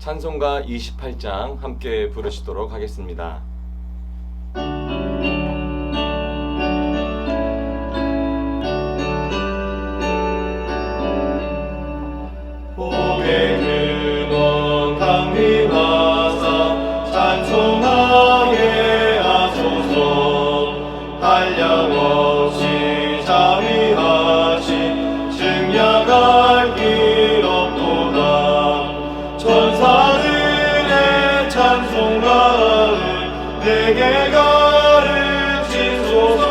찬송가 28장 함께 부르시도록 하겠습니다. 복의 근원 강림하사 찬송하게 하소서. 한량없이 자비하신 증량할 길 없도다. 천사들의 찬송가를 내게 가르치소서.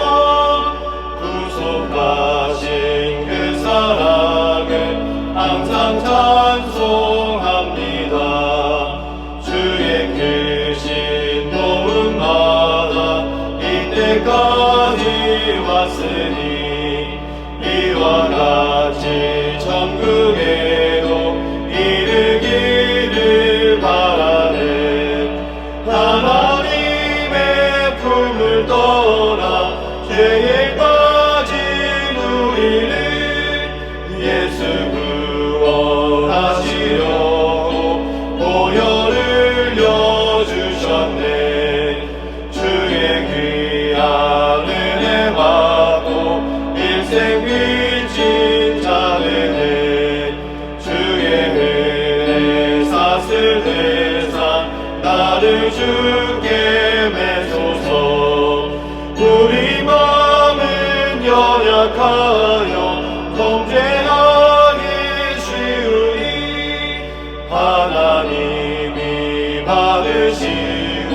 구속하신 그 사랑을 항상 찬송합니다. 주의 크신 도움마다 이때까지 왔으니 이와 같이 천국에도 이르기를 바라네. 하나님의 품을 떠나 죄에 빠진 우리를 예수 구원하시려고 보혈을 흘려주셨네. 주의 귀한 은혜 받고 일생 빚진 자들의 주의 은혜 샀을 대상 나를 주께 매소서. 우리 마음은 연약하여 통제하기 쉬우니 하나님이 받으시고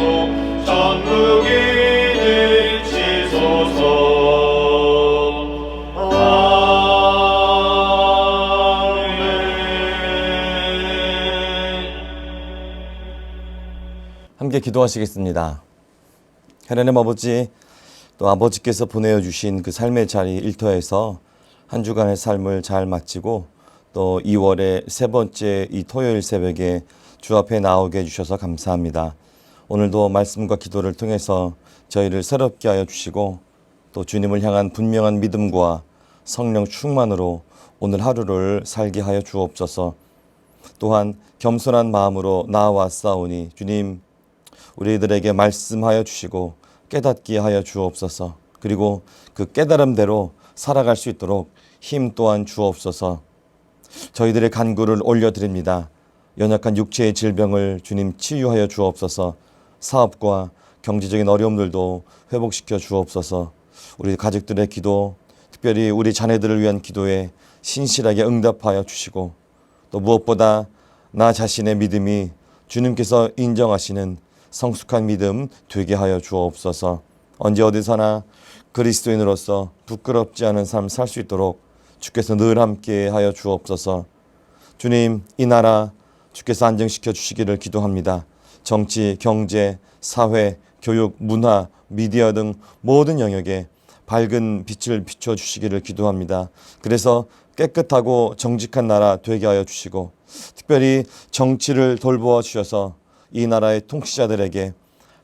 전무기를 치소서. 함께 기도하시겠습니다. 하나님 아버지, 또 아버지께서 보내주신 그 삶의 자리 일터에서 한 주간의 삶을 잘 마치고 또 2월의 세 번째 이 토요일 새벽에 주 앞에 나오게 해주셔서 감사합니다. 오늘도 말씀과 기도를 통해서 저희를 새롭게 하여 주시고 또 주님을 향한 분명한 믿음과 성령 충만으로 오늘 하루를 살게 하여 주옵소서. 또한 겸손한 마음으로 나아왔사오니 주님, 우리들에게 말씀하여 주시고 깨닫게 하여 주옵소서. 그리고 그 깨달음대로 살아갈 수 있도록 힘 또한 주옵소서. 저희들의 간구를 올려드립니다. 연약한 육체의 질병을 주님 치유하여 주옵소서. 사업과 경제적인 어려움들도 회복시켜 주옵소서. 우리 가족들의 기도, 특별히 우리 자녀들을 위한 기도에 신실하게 응답하여 주시고 또 무엇보다 나 자신의 믿음이 주님께서 인정하시는 성숙한 믿음 되게 하여 주옵소서. 언제 어디서나 그리스도인으로서 부끄럽지 않은 삶 살 수 있도록 주께서 늘 함께 하여 주옵소서. 주님, 이 나라 주께서 안정시켜 주시기를 기도합니다. 정치, 경제, 사회, 교육, 문화, 미디어 등 모든 영역에 밝은 빛을 비춰 주시기를 기도합니다. 그래서 깨끗하고 정직한 나라 되게 하여 주시고 특별히 정치를 돌보아 주셔서 이 나라의 통치자들에게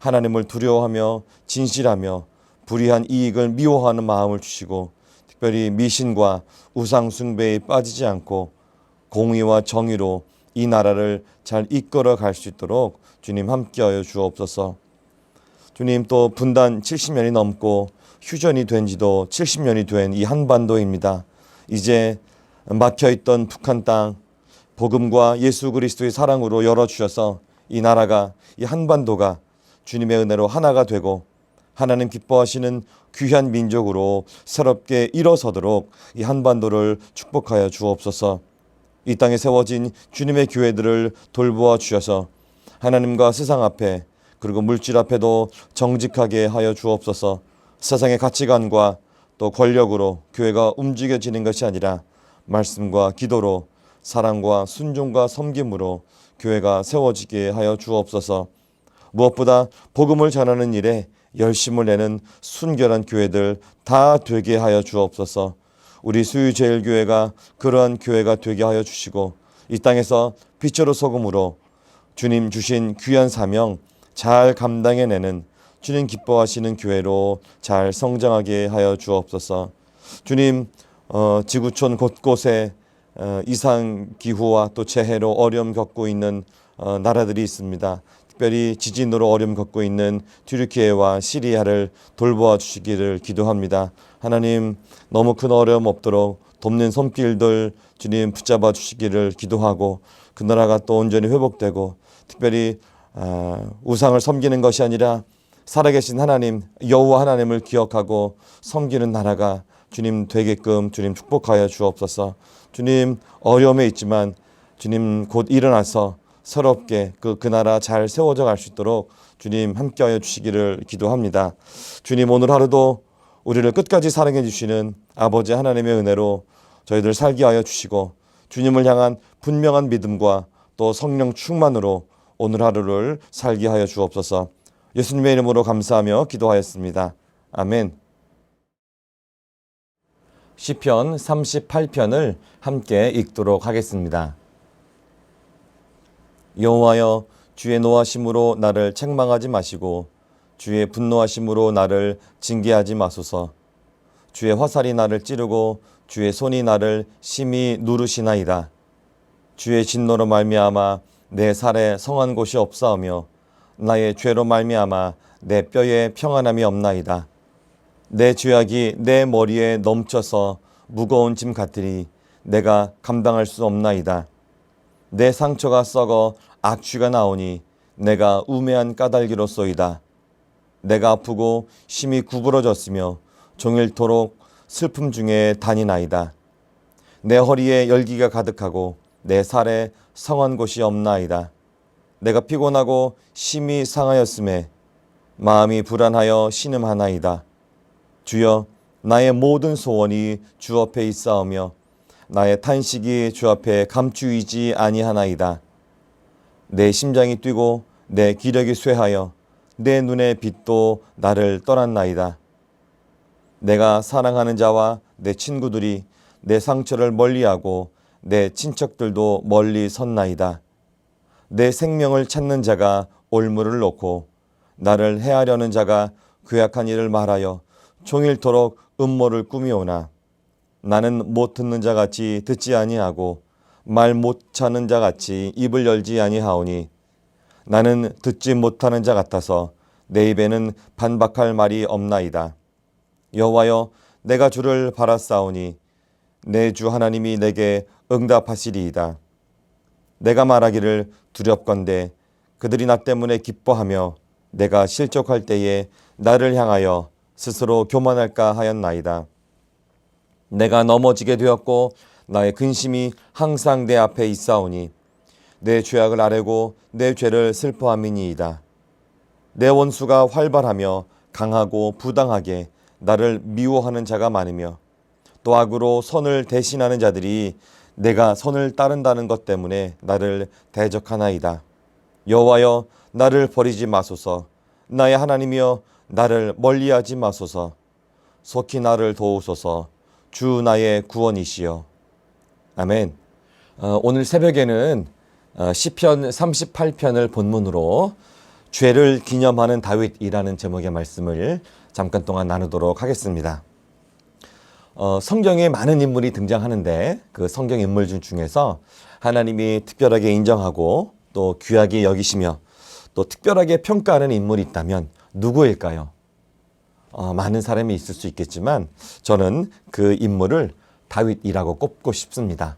하나님을 두려워하며 진실하며 불의한 이익을 미워하는 마음을 주시고 특별히 미신과 우상 숭배에 빠지지 않고 공의와 정의로 이 나라를 잘 이끌어 갈 수 있도록 주님 함께하여 주옵소서. 주님, 또 분단 70년이 넘고 휴전이 된 지도 70년이 된 이 한반도입니다. 이제 막혀있던 북한 땅 복음과 예수 그리스도의 사랑으로 열어주셔서 이 나라가, 이 한반도가 주님의 은혜로 하나가 되고 하나님 기뻐하시는 귀한 민족으로 새롭게 일어서도록 이 한반도를 축복하여 주옵소서. 이 땅에 세워진 주님의 교회들을 돌보아 주셔서 하나님과 세상 앞에 그리고 물질 앞에도 정직하게 하여 주옵소서. 세상의 가치관과 또 권력으로 교회가 움직여지는 것이 아니라 말씀과 기도로 사랑과 순종과 섬김으로 교회가 세워지게 하여 주옵소서. 무엇보다 복음을 전하는 일에 열심을 내는 순결한 교회들 다 되게 하여 주옵소서. 우리 수유제일교회가 그러한 교회가 되게 하여 주시고 이 땅에서 빛으로 소금으로 주님 주신 귀한 사명 잘 감당해내는 주님 기뻐하시는 교회로 잘 성장하게 하여 주옵소서. 주님, 지구촌 곳곳에 이상 기후와 또 재해로 어려움 겪고 있는 나라들이 있습니다. 특별히 지진으로 어려움 겪고 있는 튀르키예와 시리아를 돌보아 주시기를 기도합니다. 하나님, 너무 큰 어려움 없도록 돕는 손길들 주님 붙잡아 주시기를 기도하고, 그 나라가 또 온전히 회복되고, 특별히 우상을 섬기는 것이 아니라 살아계신 하나님, 여호와 하나님을 기억하고 섬기는 나라가 주님 되게끔 주님 축복하여 주옵소서. 주님, 어려움에 있지만 주님 곧 일어나서 새롭게 그 나라 잘 세워져 갈 수 있도록 주님 함께하여 주시기를 기도합니다. 주님, 오늘 하루도 우리를 끝까지 사랑해 주시는 아버지 하나님의 은혜로 저희들 살게 하여 주시고, 주님을 향한 분명한 믿음과 또 성령 충만으로 오늘 하루를 살게 하여 주옵소서. 예수님의 이름으로 감사하며 기도하였습니다. 아멘. 시편 38편을 함께 읽도록 하겠습니다. 여호와여, 주의 노하심으로 나를 책망하지 마시고 주의 분노하심으로 나를 징계하지 마소서. 주의 화살이 나를 찌르고 주의 손이 나를 심히 누르시나이다. 주의 진노로 말미암아 내 살에 성한 곳이 없사오며 나의 죄로 말미암아 내 뼈에 평안함이 없나이다. 내 죄악이 내 머리에 넘쳐서 무거운 짐 같으니 내가 감당할 수 없나이다. 내 상처가 썩어 악취가 나오니 내가 우매한 까닭이로소이다. 내가 아프고 심히 구부러졌으며 종일토록 슬픔 중에 다니나이다. 내 허리에 열기가 가득하고 내 살에 성한 곳이 없나이다. 내가 피곤하고 심히 상하였음에 마음이 불안하여 신음하나이다. 주여, 나의 모든 소원이 주 앞에 있사오며 나의 탄식이 주 앞에 감추이지 아니하나이다. 내 심장이 뛰고 내 기력이 쇠하여 내 눈의 빛도 나를 떠났나이다. 내가 사랑하는 자와 내 친구들이 내 상처를 멀리하고 내 친척들도 멀리 섰나이다. 내 생명을 찾는 자가 올무를 놓고 나를 해하려는 자가 괴악한 일을 말하여 종일토록 음모를 꾸미오나 나는 못 듣는 자같이 듣지 아니하고 말 못하는 자같이 입을 열지 아니하오니 나는 듣지 못하는 자 같아서 내 입에는 반박할 말이 없나이다. 여호와여, 내가 주를 바라싸우니 내 주 하나님이 내게 응답하시리이다. 내가 말하기를 두렵건대 그들이 나 때문에 기뻐하며 내가 실족할 때에 나를 향하여 스스로 교만할까 하였나이다. 내가 넘어지게 되었고 나의 근심이 항상 내 앞에 있사오니 내 죄악을 아뢰고 내 죄를 슬퍼함이니이다. 내 원수가 활발하며 강하고 부당하게 나를 미워하는 자가 많으며 또 악으로 선을 대신하는 자들이 내가 선을 따른다는 것 때문에 나를 대적하나이다. 여호와여, 나를 버리지 마소서. 나의 하나님이여, 나를 멀리하지 마소서. 속히 나를 도우소서. 주 나의 구원이시여. 아멘. 오늘 새벽에는 시편 38편을 본문으로 죄를 기념하는 다윗이라는 제목의 말씀을 잠깐 동안 나누도록 하겠습니다. 성경에 많은 인물이 등장하는데 그 성경 인물 중에서 하나님이 특별하게 인정하고 또 귀하게 여기시며 또 특별하게 평가하는 인물이 있다면 누구일까요? 많은 사람이 있을 수 있겠지만 저는 그 인물을 다윗이라고 꼽고 싶습니다.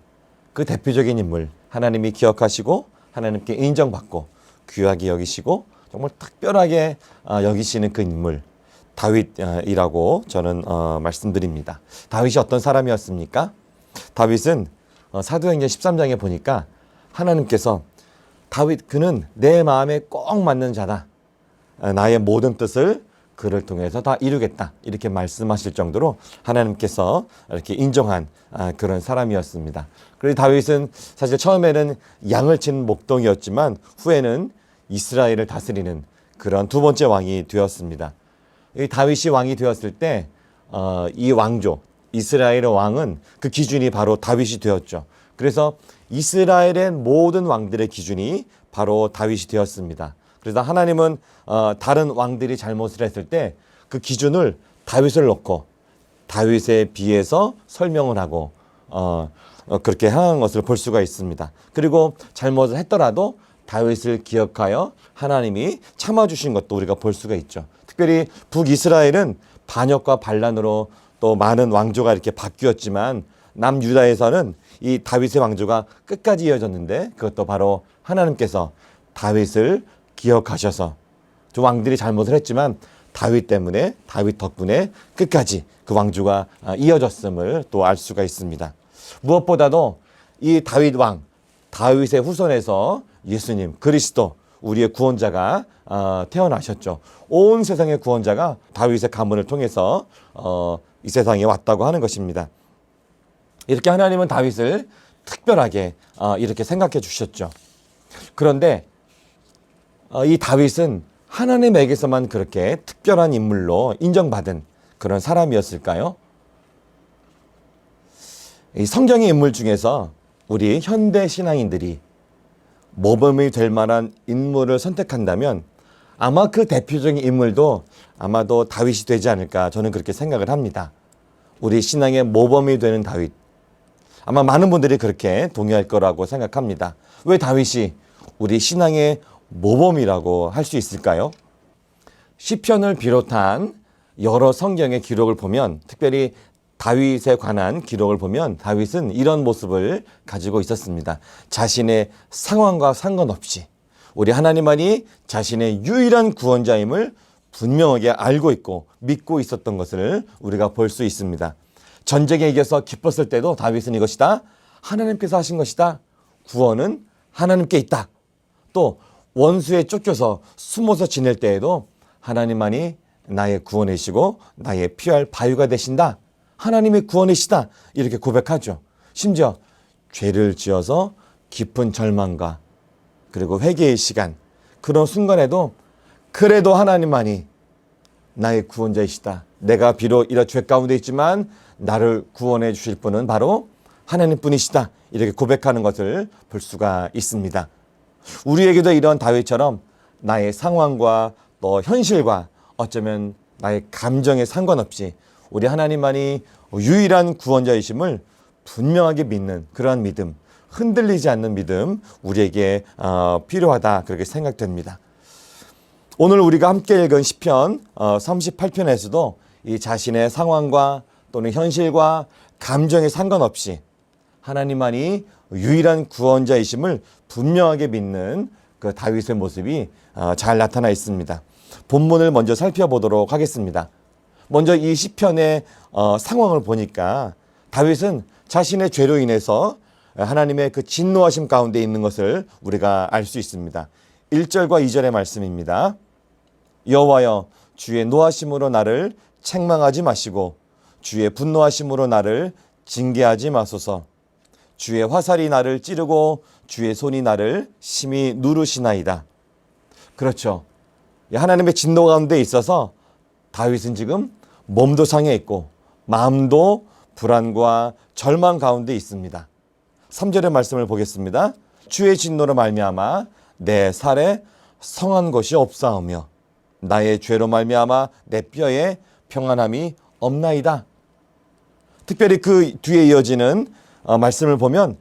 그 대표적인 인물, 하나님이 기억하시고 하나님께 인정받고 귀하게 여기시고 정말 특별하게 여기시는 그 인물, 다윗이라고 저는 말씀드립니다. 다윗이 어떤 사람이었습니까? 다윗은 사도행전 13장에 보니까 하나님께서 다윗, 그는 내 마음에 꼭 맞는 자다. 나의 모든 뜻을 그를 통해서 다 이루겠다. 이렇게 말씀하실 정도로 하나님께서 이렇게 인정한 그런 사람이었습니다. 그리고 다윗은 사실 처음에는 양을 치는 목동이었지만 후에는 이스라엘을 다스리는 그런 두 번째 왕이 되었습니다. 이 다윗이 왕이 되었을 때 이 왕조, 이스라엘의 왕은 그 기준이 바로 다윗이 되었죠. 그래서 이스라엘의 모든 왕들의 기준이 바로 다윗이 되었습니다. 그래서 하나님은 다른 왕들이 잘못을 했을 때 그 기준을 다윗을 놓고 다윗에 비해서 설명을 하고 그렇게 향한 것을 볼 수가 있습니다. 그리고 잘못을 했더라도 다윗을 기억하여 하나님이 참아주신 것도 우리가 볼 수가 있죠. 특별히 북이스라엘은 반역과 반란으로 또 많은 왕조가 이렇게 바뀌었지만 남유다에서는 이 다윗의 왕조가 끝까지 이어졌는데 그것도 바로 하나님께서 다윗을 기억하셔서 좀 왕들이 잘못을 했지만 다윗 때문에 다윗 덕분에 끝까지 그 왕조가 이어졌음을 또 알 수가 있습니다. 무엇보다도 이 다윗 왕, 다윗의 후손에서 예수님 그리스도 우리의 구원자가 태어나셨죠. 온 세상의 구원자가 다윗의 가문을 통해서 이 세상에 왔다고 하는 것입니다. 이렇게 하나님은 다윗을 특별하게 이렇게 생각해 주셨죠. 그런데 이 다윗은 하나님에게서만 그렇게 특별한 인물로 인정받은 그런 사람이었을까요? 이 성경의 인물 중에서 우리 현대 신앙인들이 모범이 될 만한 인물을 선택한다면 아마 그 대표적인 인물도 아마도 다윗이 되지 않을까 저는 그렇게 생각을 합니다. 우리 신앙의 모범이 되는 다윗. 아마 많은 분들이 그렇게 동의할 거라고 생각합니다. 왜 다윗이 우리 신앙의 모범이라고 할 수 있을까요? 시편을 비롯한 여러 성경의 기록을 보면 특별히 다윗에 관한 기록을 보면 다윗은 이런 모습을 가지고 있었습니다. 자신의 상황과 상관없이 우리 하나님만이 자신의 유일한 구원자임을 분명하게 알고 있고 믿고 있었던 것을 우리가 볼 수 있습니다. 전쟁에 이겨서 기뻤을 때도 다윗은 이것이다. 하나님께서 하신 것이다. 구원은 하나님께 있다. 또 원수에 쫓겨서 숨어서 지낼 때에도 하나님만이 나의 구원이시고 나의 피할 바위가 되신다. 하나님의 구원이시다. 이렇게 고백하죠. 심지어 죄를 지어서 깊은 절망과 그리고 회개의 시간 그런 순간에도 그래도 하나님만이 나의 구원자이시다. 내가 비록 이런 죄 가운데 있지만 나를 구원해 주실 분은 바로 하나님뿐이시다. 이렇게 고백하는 것을 볼 수가 있습니다. 우리에게도 이런 다윗처럼 나의 상황과 또 현실과 어쩌면 나의 감정에 상관없이 우리 하나님만이 유일한 구원자이심을 분명하게 믿는 그러한 믿음, 흔들리지 않는 믿음 우리에게 필요하다 그렇게 생각됩니다. 오늘 우리가 함께 읽은 시편 38편에서도 이 자신의 상황과 또는 현실과 감정에 상관없이 하나님만이 유일한 구원자이심을 분명하게 믿는 그 다윗의 모습이 잘 나타나 있습니다. 본문을 먼저 살펴보도록 하겠습니다. 먼저 이 시편의 상황을 보니까 다윗은 자신의 죄로 인해서 하나님의 그 진노하심 가운데 있는 것을 우리가 알 수 있습니다. 1절과 2절의 말씀입니다. 여호와여 주의 노하심으로 나를 책망하지 마시고 주의 분노하심으로 나를 징계하지 마소서. 주의 화살이 나를 찌르고 주의 손이 나를 심히 누르시나이다. 그렇죠. 하나님의 진노 가운데 있어서 다윗은 지금 몸도 상해 있고 마음도 불안과 절망 가운데 있습니다. 3절의 말씀을 보겠습니다. 주의 진노로 말미암아 내 살에 성한 것이 없사오며 나의 죄로 말미암아 내 뼈에 평안함이 없나이다. 특별히 그 뒤에 이어지는 말씀을 보면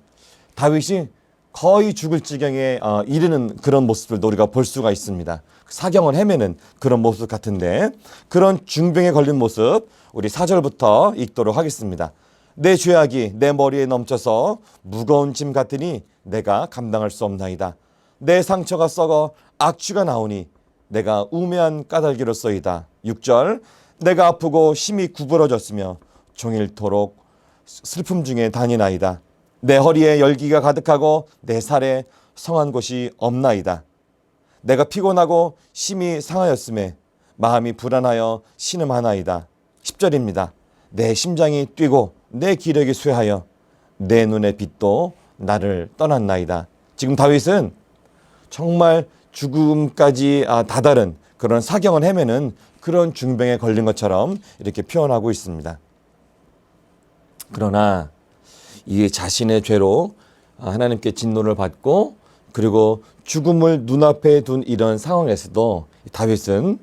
다윗이 거의 죽을 지경에 이르는 그런 모습들도 우리가 볼 수가 있습니다. 사경을 헤매는 그런 모습 같은데 그런 중병에 걸린 모습 우리 4절부터 읽도록 하겠습니다. 내 죄악이 내 머리에 넘쳐서 무거운 짐 같으니 내가 감당할 수 없나이다. 내 상처가 썩어 악취가 나오니 내가 우매한 까닭이로소이다. 6절 내가 아프고 심히 구부러졌으며 종일토록 슬픔 중에 다니나이다. 내 허리에 열기가 가득하고 내 살에 성한 곳이 없나이다. 내가 피곤하고 심히 상하였음에 마음이 불안하여 신음하나이다. 10절입니다. 내 심장이 뛰고 내 기력이 쇠하여 내 눈의 빛도 나를 떠났나이다. 지금 다윗은 정말 죽음까지 다다른 그런 사경을 헤매는 그런 중병에 걸린 것처럼 이렇게 표현하고 있습니다. 그러나 이 자신의 죄로 하나님께 진노를 받고 그리고 죽음을 눈앞에 둔 이런 상황에서도 다윗은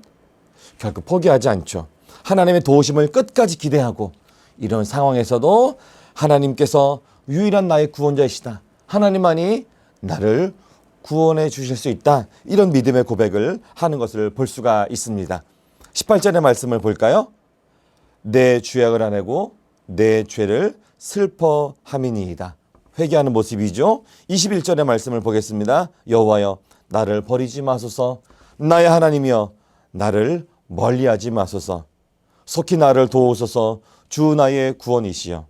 결코 포기하지 않죠. 하나님의 도우심을 끝까지 기대하고 이런 상황에서도 하나님께서 유일한 나의 구원자이시다. 하나님만이 나를 구원해 주실 수 있다. 이런 믿음의 고백을 하는 것을 볼 수가 있습니다. 18절의 말씀을 볼까요? 내 죄악을 안 하고 내 죄를 슬퍼함이니이다. 회개하는 모습이죠. 21절의 말씀을 보겠습니다. 여호와여 나를 버리지 마소서. 나의 하나님이여 나를 멀리하지 마소서. 속히 나를 도우소서. 주 나의 구원이시여.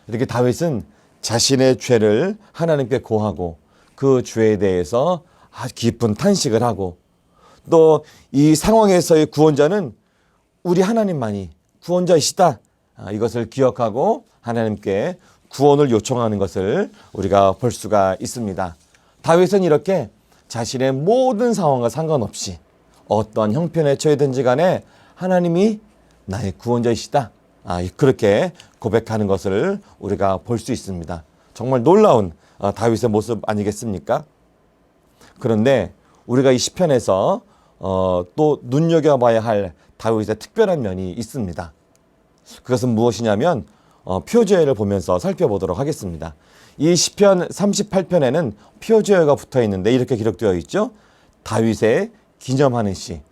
이렇게 다윗은 자신의 죄를 하나님께 고하고 그 죄에 대해서 아주 깊은 탄식을 하고 또 이 상황에서의 구원자는 우리 하나님만이 구원자이시다. 이것을 기억하고 하나님께 구원을 요청하는 것을 우리가 볼 수가 있습니다. 다윗은 이렇게 자신의 모든 상황과 상관없이 어떤 형편에 처해든지 간에 하나님이 나의 구원자이시다. 그렇게 고백하는 것을 우리가 볼 수 있습니다. 정말 놀라운 다윗의 모습 아니겠습니까? 그런데 우리가 이 시편에서 또 눈여겨봐야 할 다윗의 특별한 면이 있습니다. 그것은 무엇이냐면 표제어를 보면서 살펴보도록 하겠습니다. 이 시편 38편에는 표제어가 붙어 있는데 이렇게 기록되어 있죠. 다윗의 기념하는 시.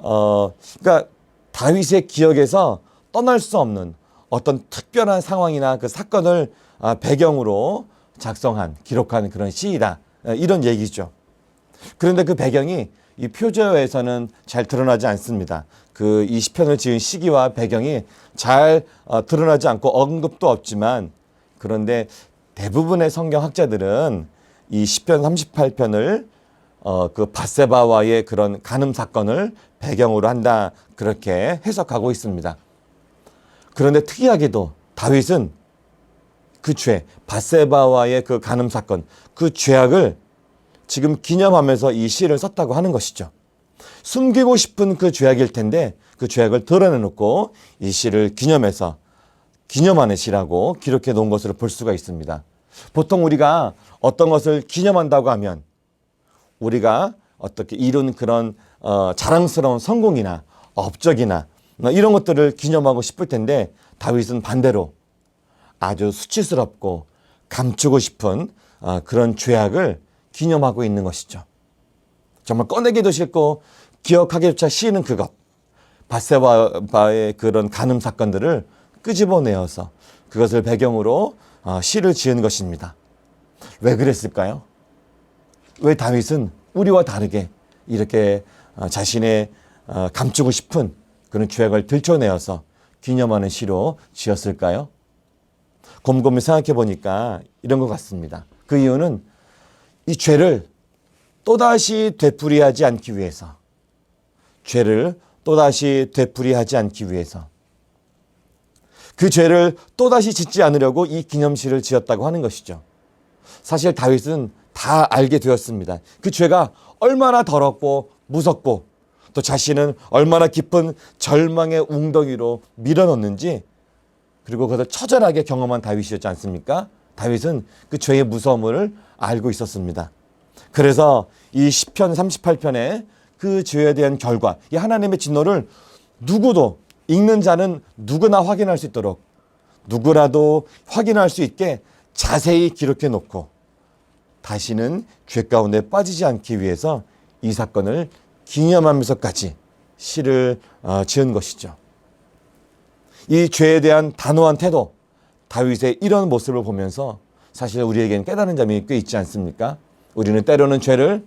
그러니까 다윗의 기억에서 떠날 수 없는 어떤 특별한 상황이나 그 사건을 배경으로 작성한, 기록한 그런 시이다. 이런 얘기죠. 그런데 그 배경이 이 표제어에서는 잘 드러나지 않습니다. 그 이 시편을 지은 시기와 배경이 잘 드러나지 않고 언급도 없지만 그런데 대부분의 성경학자들은 이 시편 38편을 그 밧세바와의 그런 간음 사건을 배경으로 한다 그렇게 해석하고 있습니다. 그런데 특이하게도 다윗은 그 죄, 밧세바와의 그 간음 사건, 그 죄악을 지금 기념하면서 이 시를 썼다고 하는 것이죠. 숨기고 싶은 그 죄악일 텐데 그 죄악을 드러내놓고 이 시를 기념해서 기념하는 시라고 기록해 놓은 것으로 볼 수가 있습니다. 보통 우리가 어떤 것을 기념한다고 하면 우리가 어떻게 이룬 그런 자랑스러운 성공이나 업적이나 이런 것들을 기념하고 싶을 텐데 다윗은 반대로 아주 수치스럽고 감추고 싶은 그런 죄악을 기념하고 있는 것이죠. 정말 꺼내기도 싫고 기억하기조차 싫은 그것, 밧세바의 그런 간음 사건들을 끄집어내어서 그것을 배경으로 시를 지은 것입니다. 왜 그랬을까요? 왜 다윗은 우리와 다르게 이렇게 자신의 감추고 싶은 그런 죄악을 들춰내어서 기념하는 시로 지었을까요? 곰곰이 생각해 보니까 이런 것 같습니다. 그 이유는 이 죄를 또다시 되풀이하지 않기 위해서, 죄를 또다시 되풀이하지 않기 위해서, 그 죄를 또다시 짓지 않으려고 이 기념시를 지었다고 하는 것이죠. 사실 다윗은 다 알게 되었습니다. 그 죄가 얼마나 더럽고 무섭고 또 자신은 얼마나 깊은 절망의 웅덩이로 밀어넣는지 그리고 그것을 처절하게 경험한 다윗이었지 않습니까? 다윗은 그 죄의 무서움을 알고 있었습니다. 그래서 이 시편 38편에 그 죄에 대한 결과, 이 하나님의 진노를 누구도 읽는 자는 누구나 확인할 수 있도록 누구라도 확인할 수 있게 자세히 기록해 놓고 다시는 죄 가운데 빠지지 않기 위해서 이 사건을 기념하면서까지 시를 지은 것이죠. 이 죄에 대한 단호한 태도, 다윗의 이런 모습을 보면서 사실 우리에게는 깨달은 점이 꽤 있지 않습니까? 우리는 때로는 죄를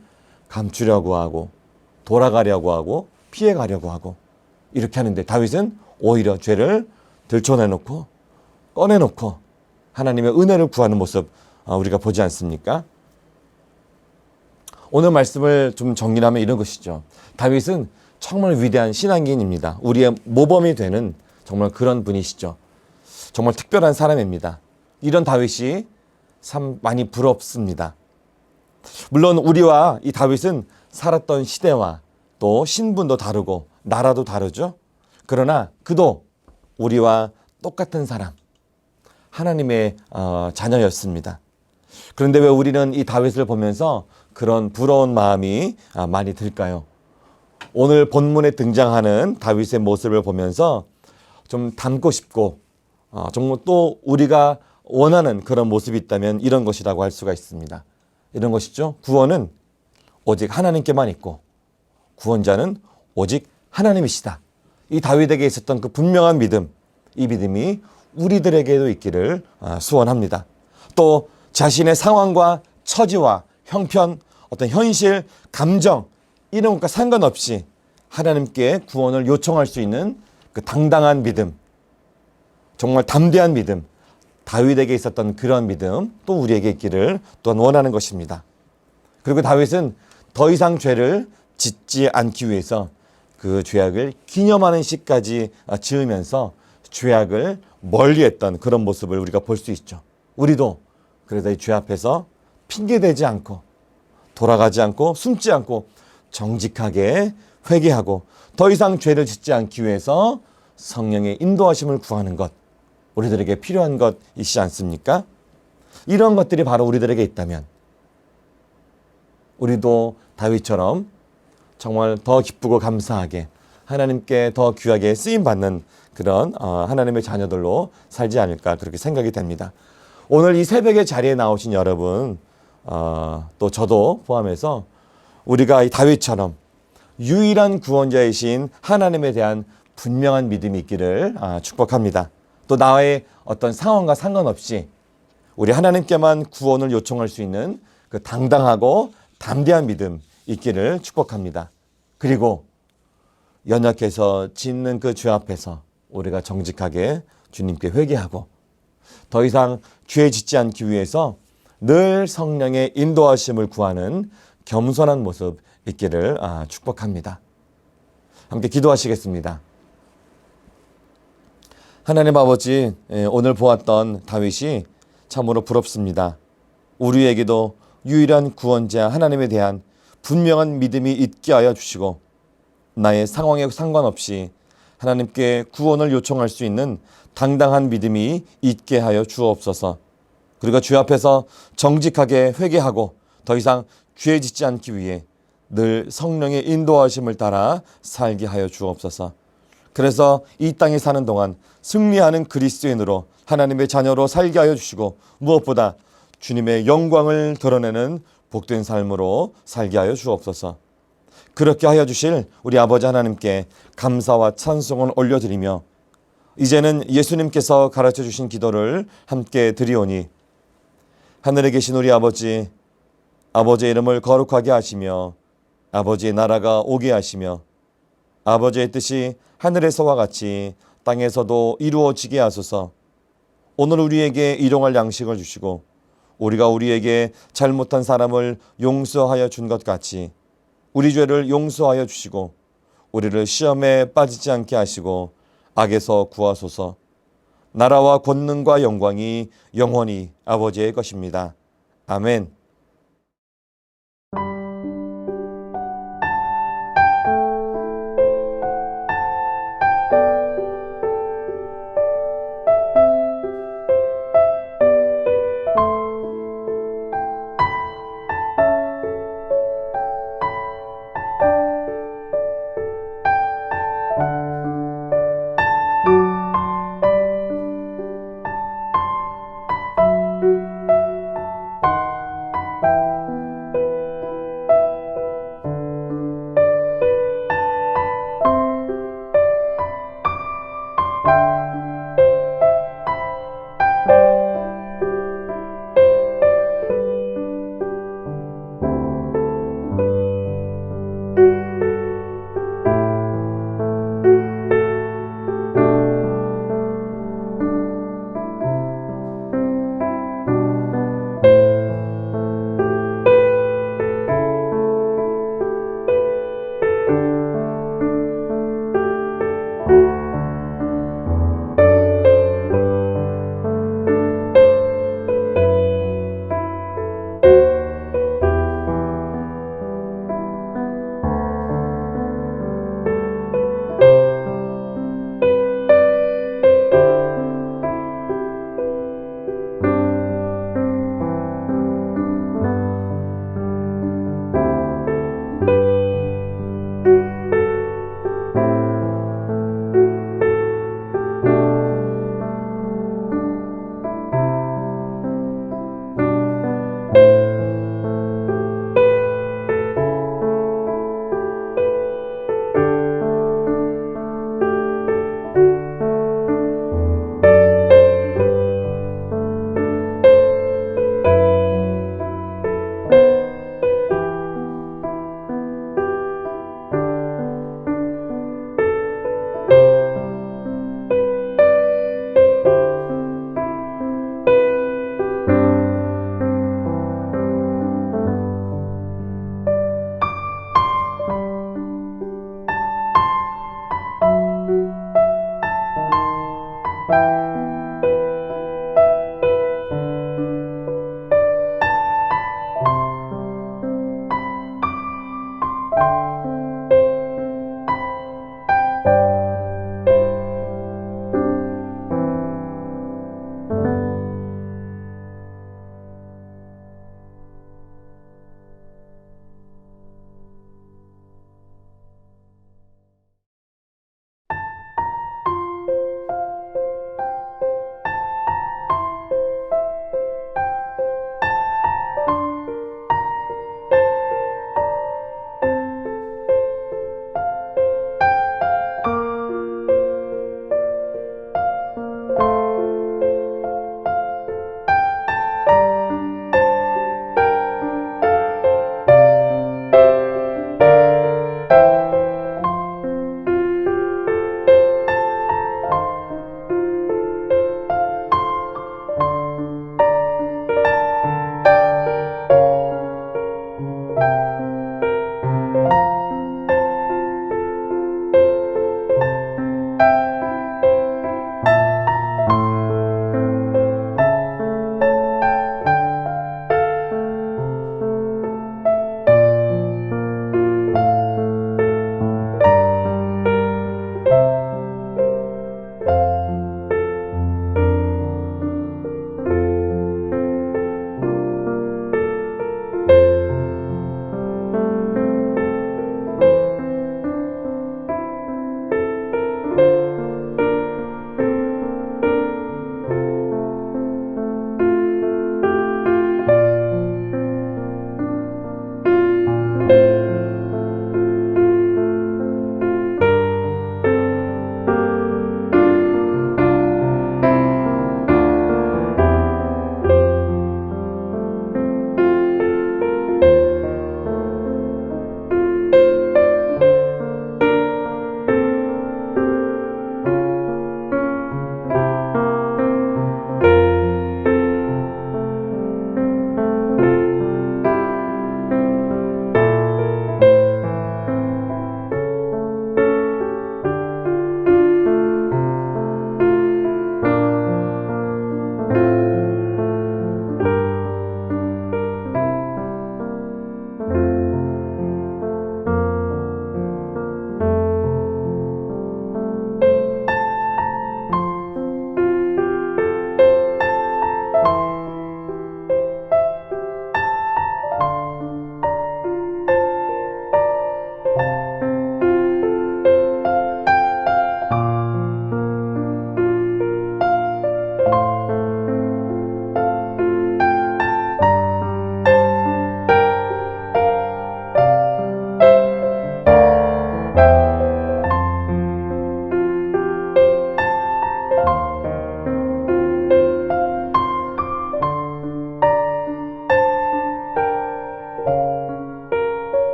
감추려고 하고 돌아가려고 하고 피해가려고 하고 이렇게 하는데 다윗은 오히려 죄를 들춰내놓고 꺼내놓고 하나님의 은혜를 구하는 모습 우리가 보지 않습니까? 오늘 말씀을 좀 정리하면 이런 것이죠. 다윗은 정말 위대한 신앙인입니다. 우리의 모범이 되는 정말 그런 분이시죠. 정말 특별한 사람입니다. 이런 다윗이 참 많이 부럽습니다. 물론 우리와 이 다윗은 살았던 시대와 또 신분도 다르고 나라도 다르죠. 그러나 그도 우리와 똑같은 사람, 하나님의 자녀였습니다. 그런데 왜 우리는 이 다윗을 보면서 그런 부러운 마음이 많이 들까요? 오늘 본문에 등장하는 다윗의 모습을 보면서 좀 닮고 싶고 정말 또 우리가 원하는 그런 모습이 있다면 이런 것이라고 할 수가 있습니다. 이런 것이죠. 구원은 오직 하나님께만 있고 구원자는 오직 하나님이시다. 이 다윗에게 있었던 그 분명한 믿음, 이 믿음이 우리들에게도 있기를 소원합니다. 또 자신의 상황과 처지와 형편, 어떤 현실, 감정 이런 것과 상관없이 하나님께 구원을 요청할 수 있는 그 당당한 믿음, 정말 담대한 믿음, 다윗에게 있었던 그런 믿음 또 우리에게 있기를 또한 원하는 것입니다. 그리고 다윗은 더 이상 죄를 짓지 않기 위해서 그 죄악을 기념하는 시까지 지으면서 죄악을 멀리했던 그런 모습을 우리가 볼 수 있죠. 우리도 그래서 이 죄 앞에서 핑계대지 않고 돌아가지 않고 숨지 않고 정직하게 회개하고 더 이상 죄를 짓지 않기 위해서 성령의 인도하심을 구하는 것, 우리들에게 필요한 것이지 않습니까? 이런 것들이 바로 우리들에게 있다면 우리도 다윗처럼 정말 더 기쁘고 감사하게 하나님께 더 귀하게 쓰임받는 그런 하나님의 자녀들로 살지 않을까 그렇게 생각이 됩니다. 오늘 이 새벽의 자리에 나오신 여러분, 또 저도 포함해서 우리가 이 다윗처럼 유일한 구원자이신 하나님에 대한 분명한 믿음이 있기를 축복합니다. 또 나의 어떤 상황과 상관없이 우리 하나님께만 구원을 요청할 수 있는 그 당당하고 담대한 믿음 있기를 축복합니다. 그리고 연약해서 짓는 그 죄 앞에서 우리가 정직하게 주님께 회개하고 더 이상 죄 짓지 않기 위해서 늘 성령의 인도하심을 구하는 겸손한 모습 있기를 축복합니다. 함께 기도하시겠습니다. 하나님 아버지, 오늘 보았던 다윗이 참으로 부럽습니다. 우리에게도 유일한 구원자 하나님에 대한 분명한 믿음이 있게 하여 주시고 나의 상황에 상관없이 하나님께 구원을 요청할 수 있는 당당한 믿음이 있게 하여 주옵소서. 그리고 주 앞에서 정직하게 회개하고 더 이상 죄 짓지 않기 위해 늘 성령의 인도하심을 따라 살게 하여 주옵소서. 그래서 이 땅에 사는 동안 승리하는 그리스도인으로 하나님의 자녀로 살게 하여 주시고 무엇보다 주님의 영광을 드러내는 복된 삶으로 살게 하여 주옵소서. 그렇게 하여 주실 우리 아버지 하나님께 감사와 찬송을 올려드리며 이제는 예수님께서 가르쳐 주신 기도를 함께 드리오니 하늘에 계신 우리 아버지, 아버지의 이름을 거룩하게 하시며 아버지의 나라가 오게 하시며 아버지의 뜻이 하늘에서와 같이 땅에서도 이루어지게 하소서. 오늘 우리에게 일용할 양식을 주시고 우리가 우리에게 잘못한 사람을 용서하여 준 것 같이 우리 죄를 용서하여 주시고 우리를 시험에 빠지지 않게 하시고 악에서 구하소서. 나라와 권능과 영광이 영원히 아버지의 것입니다. 아멘.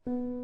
네.